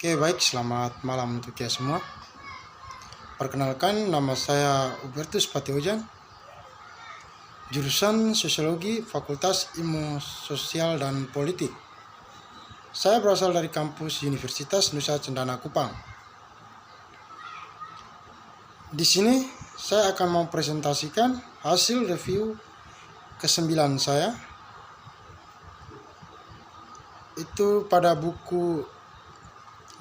Oke, baik, selamat malam untuk ya semua. Perkenalkan, nama saya Hubertus Patiojan, jurusan Sosiologi, Fakultas Ilmu Sosial dan Politik. Saya berasal dari kampus Universitas Nusa Cendana Kupang. Di sini saya akan mempresentasikan hasil review ke-9 saya. Itu pada buku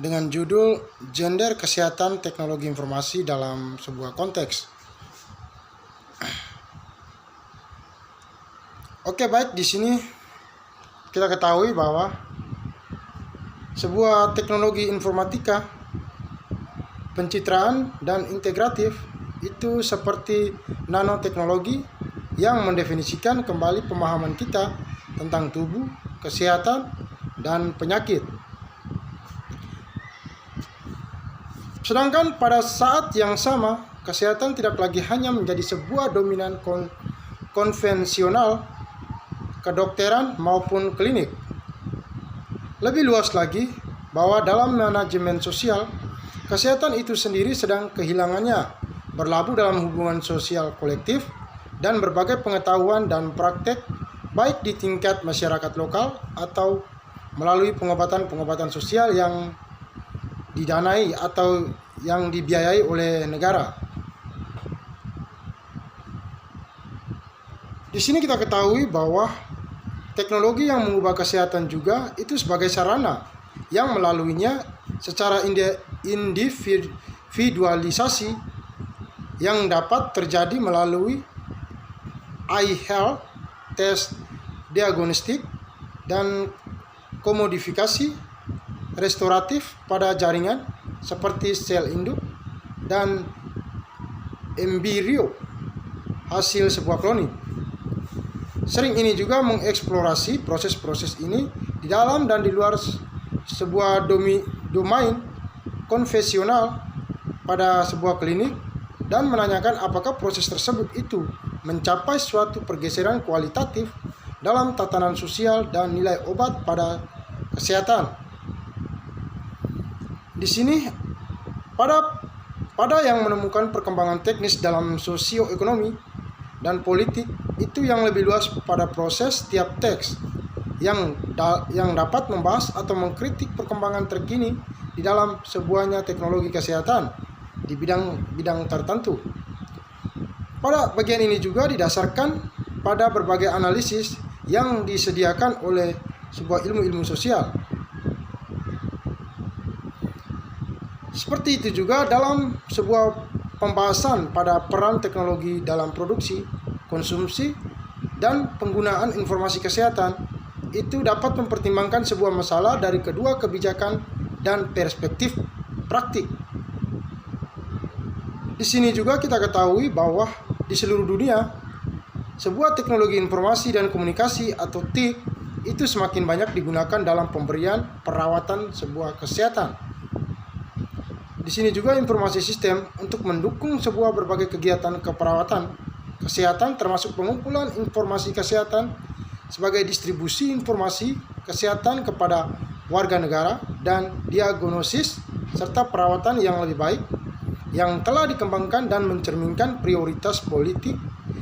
dengan judul Gender, Kesehatan, Teknologi Informasi dalam Sebuah Konteks. Oke, baik, di sini kita ketahui bahwa sebuah teknologi informatika, pencitraan dan integratif itu seperti nanoteknologi yang mendefinisikan kembali pemahaman kita tentang tubuh, kesehatan, dan penyakit. Sedangkan pada saat yang sama, kesehatan tidak lagi hanya menjadi sebuah dominan konvensional kedokteran maupun klinik. Lebih luas lagi, bahwa dalam manajemen sosial, kesehatan itu sendiri sedang kehilangannya berlabuh dalam hubungan sosial kolektif dan berbagai pengetahuan dan praktek baik di tingkat masyarakat lokal atau melalui pengobatan-pengobatan sosial yang didanai atau yang dibiayai oleh negara. Di sini kita ketahui bahwa teknologi yang mengubah kesehatan juga itu sebagai sarana yang melaluinya secara individualisasi yang dapat terjadi melalui iHealth, tes diagnostik, dan komodifikasi restoratif pada jaringan seperti sel induk dan embrio hasil sebuah kloning. Sering ini juga mengeksplorasi proses-proses ini di dalam dan di luar sebuah domain konvensional pada sebuah klinik dan menanyakan apakah proses tersebut itu mencapai suatu pergeseran kualitatif dalam tatanan sosial dan nilai obat pada kesehatan. Di sini pada yang menemukan perkembangan teknis dalam sosioekonomi dan politik itu yang lebih luas pada proses tiap teks yang dapat membahas atau mengkritik perkembangan terkini di dalam sebuahnya teknologi kesehatan di bidang tertentu. Pada bagian ini juga didasarkan pada berbagai analisis yang disediakan oleh sebuah ilmu-ilmu sosial. Seperti itu juga dalam sebuah pembahasan pada peran teknologi dalam produksi, konsumsi, dan penggunaan informasi kesehatan itu dapat mempertimbangkan sebuah masalah dari kedua kebijakan dan perspektif praktik. Di sini juga kita ketahui bahwa di seluruh dunia sebuah teknologi informasi dan komunikasi atau TIK itu semakin banyak digunakan dalam pemberian perawatan sebuah kesehatan. Di sini juga informasi sistem untuk mendukung sebuah berbagai kegiatan keperawatan kesehatan termasuk pengumpulan informasi kesehatan sebagai distribusi informasi kesehatan kepada warga negara dan diagnosis serta perawatan yang lebih baik yang telah dikembangkan dan mencerminkan prioritas politik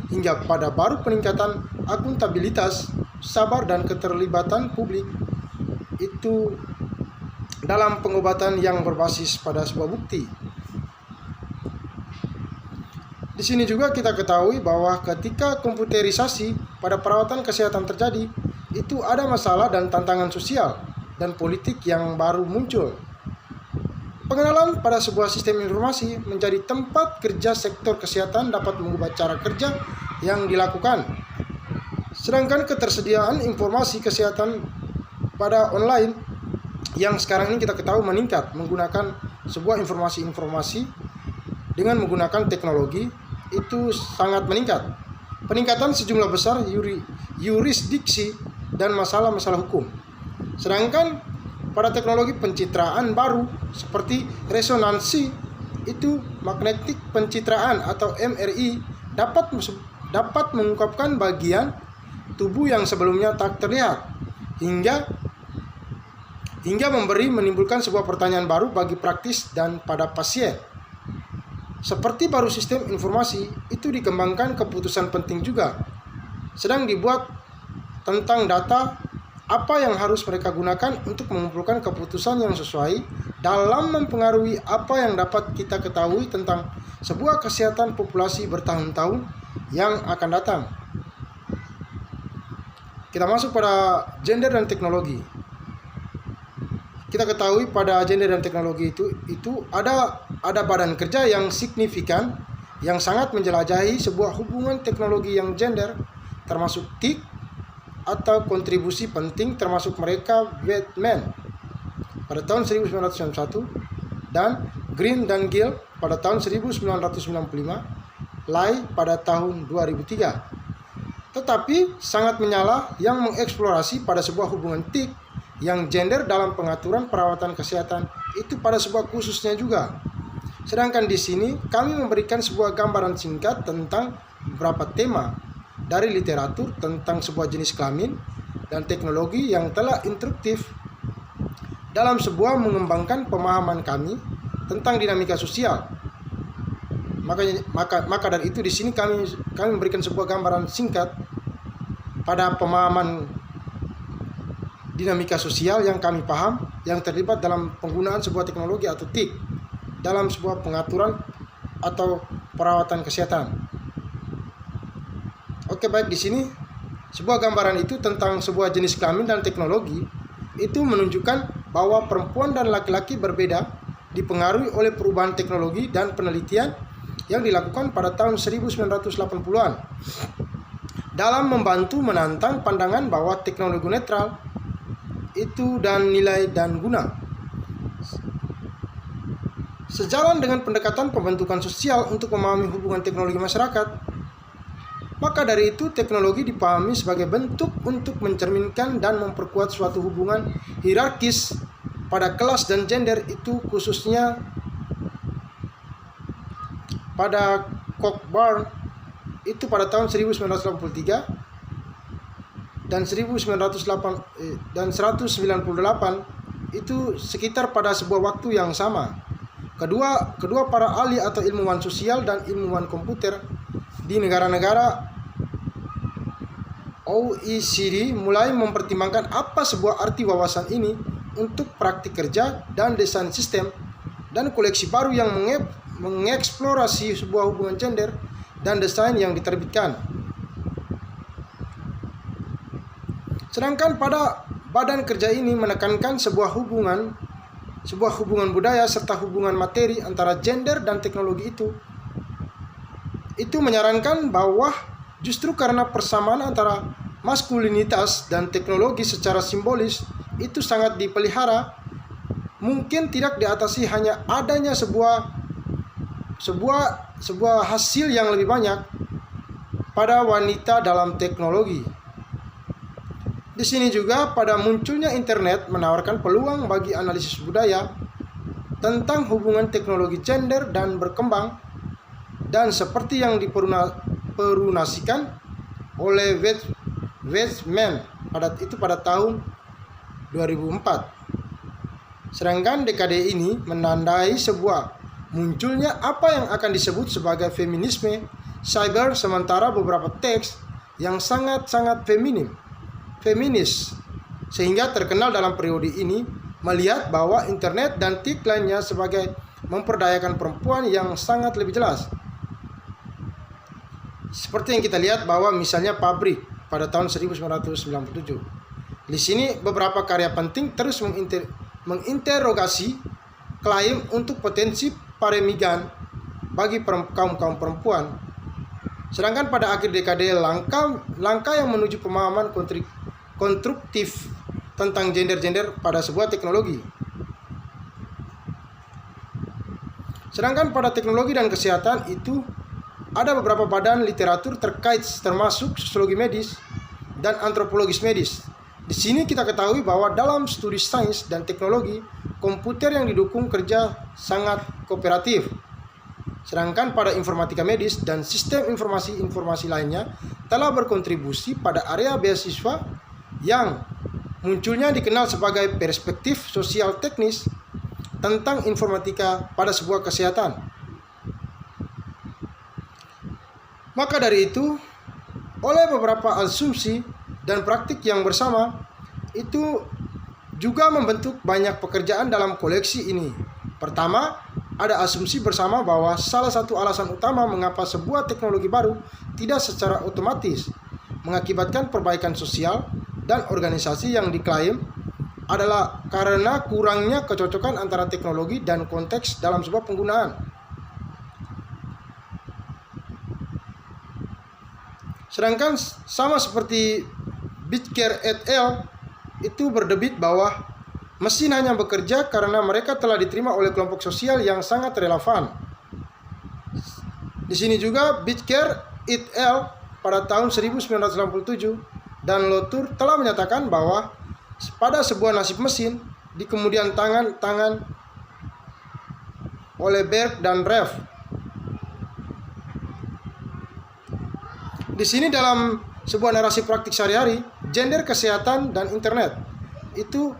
hingga pada baru peningkatan akuntabilitas, sabar dan keterlibatan publik itu dalam pengobatan yang berbasis pada sebuah bukti. Di sini juga kita ketahui bahwa ketika komputerisasi pada perawatan kesehatan terjadi, itu ada masalah dan tantangan sosial dan politik yang baru muncul. Pengenalan pada sebuah sistem informasi menjadi tempat kerja sektor kesehatan dapat mengubah cara kerja yang dilakukan. Sedangkan ketersediaan informasi kesehatan pada online yang sekarang ini kita ketahui meningkat menggunakan sebuah informasi-informasi dengan menggunakan teknologi itu sangat meningkat. Peningkatan sejumlah besar yurisdiksi dan masalah-masalah hukum. Sedangkan pada teknologi pencitraan baru seperti resonansi itu magnetik pencitraan atau MRI dapat mengungkapkan bagian tubuh yang sebelumnya tak terlihat hingga hingga menimbulkan sebuah pertanyaan baru bagi praktis dan pada pasien. Seperti baru sistem informasi, itu dikembangkan keputusan penting juga. Sedang dibuat tentang data apa yang harus mereka gunakan untuk mengumpulkan keputusan yang sesuai dalam mempengaruhi apa yang dapat kita ketahui tentang sebuah kesehatan populasi bertahun-tahun yang akan datang. Kita masuk pada gender dan teknologi. Kita ketahui pada gender dan teknologi itu ada badan kerja yang signifikan yang sangat menjelajahi sebuah hubungan teknologi yang gender, termasuk TIC atau kontribusi penting, termasuk mereka Weidman pada tahun 1991 dan Green dan Gill pada tahun 1995, Lai pada tahun 2003. Tetapi sangat menyala yang mengeksplorasi pada sebuah hubungan TIC yang gender dalam pengaturan perawatan kesehatan itu pada sebuah khususnya juga. Sedangkan di sini kami memberikan sebuah gambaran singkat tentang beberapa tema dari literatur tentang sebuah jenis kelamin dan teknologi yang telah instruktif dalam sebuah mengembangkan pemahaman kami tentang dinamika sosial. Maka dari itu di sini kami memberikan sebuah gambaran singkat pada pemahaman dinamika sosial yang kami paham yang terlibat dalam penggunaan sebuah teknologi atau TIC dalam sebuah pengaturan atau perawatan kesehatan. Oke, baik, di sini sebuah gambaran itu tentang sebuah jenis kelamin dan teknologi itu menunjukkan bahwa perempuan dan laki-laki berbeda dipengaruhi oleh perubahan teknologi dan penelitian yang dilakukan pada tahun 1980-an dalam membantu menantang pandangan bahwa teknologi netral itu dan nilai dan guna. Sejalan dengan pendekatan pembentukan sosial untuk memahami hubungan teknologi masyarakat, maka dari itu teknologi dipahami sebagai bentuk untuk mencerminkan dan memperkuat suatu hubungan hierarkis pada kelas dan gender itu, khususnya pada Cockburn itu pada tahun 1983 dan 198 itu sekitar pada sebuah waktu yang sama. Kedua para ahli atau ilmuwan sosial dan ilmuwan komputer di negara-negara OECD mulai mempertimbangkan apa sebuah arti wawasan ini untuk praktik kerja dan desain sistem dan koleksi baru yang mengeksplorasi sebuah hubungan gender dan desain yang diterbitkan. Sedangkan pada badan kerja ini menekankan sebuah hubungan budaya serta hubungan materi antara gender dan teknologi itu menyarankan bahwa justru karena persamaan antara maskulinitas dan teknologi secara simbolis itu sangat dipelihara, mungkin tidak diatasi hanya adanya sebuah hasil yang lebih banyak pada wanita dalam teknologi. Di sini juga pada munculnya internet menawarkan peluang bagi analisis budaya tentang hubungan teknologi gender dan berkembang, dan seperti yang diperunasikan oleh Weidman pada tahun 2004. Sedangkan dekade ini menandai sebuah munculnya apa yang akan disebut sebagai feminisme cyber, sementara beberapa teks yang sangat-sangat feminis sehingga terkenal dalam periode ini melihat bahwa internet dan TIC lainnya sebagai memperdayakan perempuan yang sangat lebih jelas. Seperti yang kita lihat bahwa misalnya pabrik pada tahun 1997. Di sini beberapa karya penting terus menginterogasi klaim untuk potensi paremigan bagi kaum perempuan. Sedangkan pada akhir dekade langkah yang menuju pemahaman konstruktif tentang gender pada sebuah teknologi. Sedangkan pada teknologi dan kesehatan itu ada beberapa badan literatur terkait termasuk sosiologi medis dan antropologis medis. Di sini kita ketahui bahwa dalam studi sains dan teknologi komputer yang didukung kerja sangat kooperatif. Sedangkan pada informatika medis dan sistem informasi lainnya telah berkontribusi pada area beasiswa yang munculnya dikenal sebagai perspektif sosial teknis tentang informatika pada sebuah kesehatan. Maka dari itu, oleh beberapa asumsi dan praktik yang bersama, itu juga membentuk banyak pekerjaan dalam koleksi ini. Pertama, ada asumsi bersama bahwa salah satu alasan utama mengapa sebuah teknologi baru tidak secara otomatis mengakibatkan perbaikan sosial dan organisasi yang diklaim adalah karena kurangnya kecocokan antara teknologi dan konteks dalam sebuah penggunaan. Sedangkan sama seperti Bitker et al. Itu berdebit bahwa mesin hanya bekerja karena mereka telah diterima oleh kelompok sosial yang sangat relevan. Di sini juga Bitker et al. Pada tahun 1987 dan Latour telah menyatakan bahwa pada sebuah nasib mesin di kemudian tangan oleh Berg dan Rev. Di sini dalam sebuah narasi praktik sehari-hari, gender, kesehatan, dan internet itu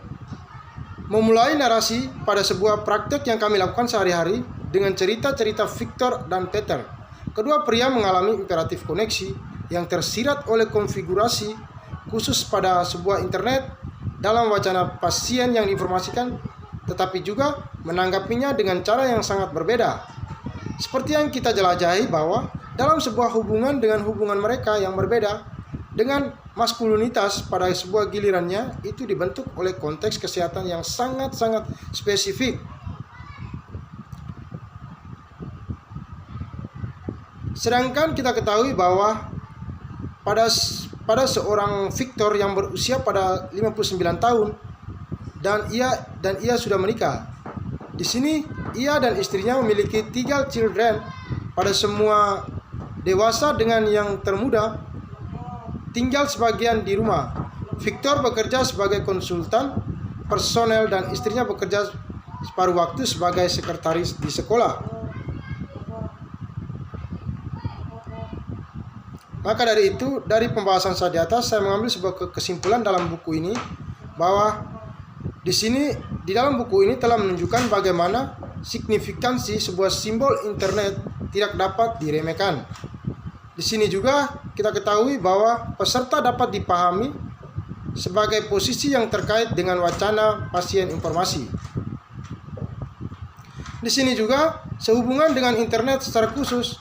memulai narasi pada sebuah praktek yang kami lakukan sehari-hari dengan cerita-cerita Victor dan Peter. Kedua pria mengalami imperatif koneksi yang tersirat oleh konfigurasi khusus pada sebuah internet dalam wacana pasien yang diinformasikan, tetapi juga menanggapinya dengan cara yang sangat berbeda. Seperti yang kita jelajahi bahwa dalam sebuah hubungan dengan hubungan mereka yang berbeda dengan maskulinitas pada sebuah gilirannya itu dibentuk oleh konteks kesehatan yang sangat-sangat spesifik. Sedangkan kita ketahui bahwa pada seorang Victor yang berusia pada 59 tahun dan ia sudah menikah. Di sini ia dan istrinya memiliki 3 children. Pada semua dewasa dengan yang termuda tinggal sebagian di rumah. Victor bekerja sebagai konsultan personel dan istrinya bekerja separuh waktu sebagai sekretaris di sekolah. Maka dari itu, dari pembahasan saya di atas, saya mengambil sebuah kesimpulan dalam buku ini bahwa di dalam buku ini telah menunjukkan bagaimana signifikansi sebuah simbol internet tidak dapat diremehkan. Di sini juga kita ketahui bahwa peserta dapat dipahami sebagai posisi yang terkait dengan wacana pasien informasi. Di sini juga sehubungan dengan internet secara khusus,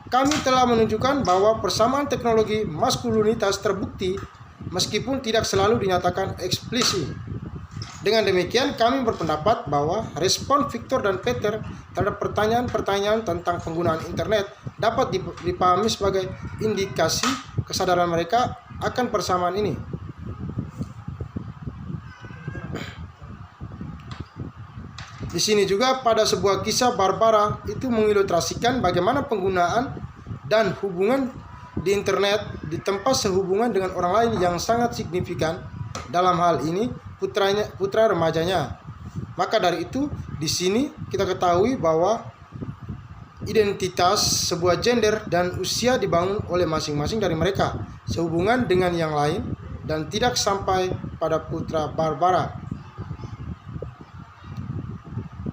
kami telah menunjukkan bahwa persamaan teknologi maskulinitas terbukti meskipun tidak selalu dinyatakan eksplisit. Dengan demikian, kami berpendapat bahwa respon Victor dan Peter terhadap pertanyaan-pertanyaan tentang penggunaan internet dapat dipahami sebagai indikasi kesadaran mereka akan persamaan ini. Di sini juga pada sebuah kisah Barbara itu mengilustrasikan bagaimana penggunaan dan hubungan di internet di tempat sehubungan dengan orang lain yang sangat signifikan, dalam hal ini putra remajanya. Maka dari itu di sini kita ketahui bahwa identitas sebuah gender dan usia dibangun oleh masing-masing dari mereka sehubungan dengan yang lain dan tidak sampai pada putra Barbara.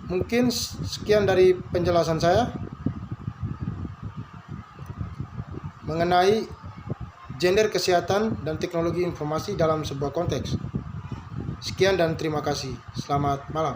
Mungkin sekian dari penjelasan saya mengenai gender, kesehatan, dan teknologi informasi dalam sebuah konteks. Sekian dan terima kasih. Selamat malam.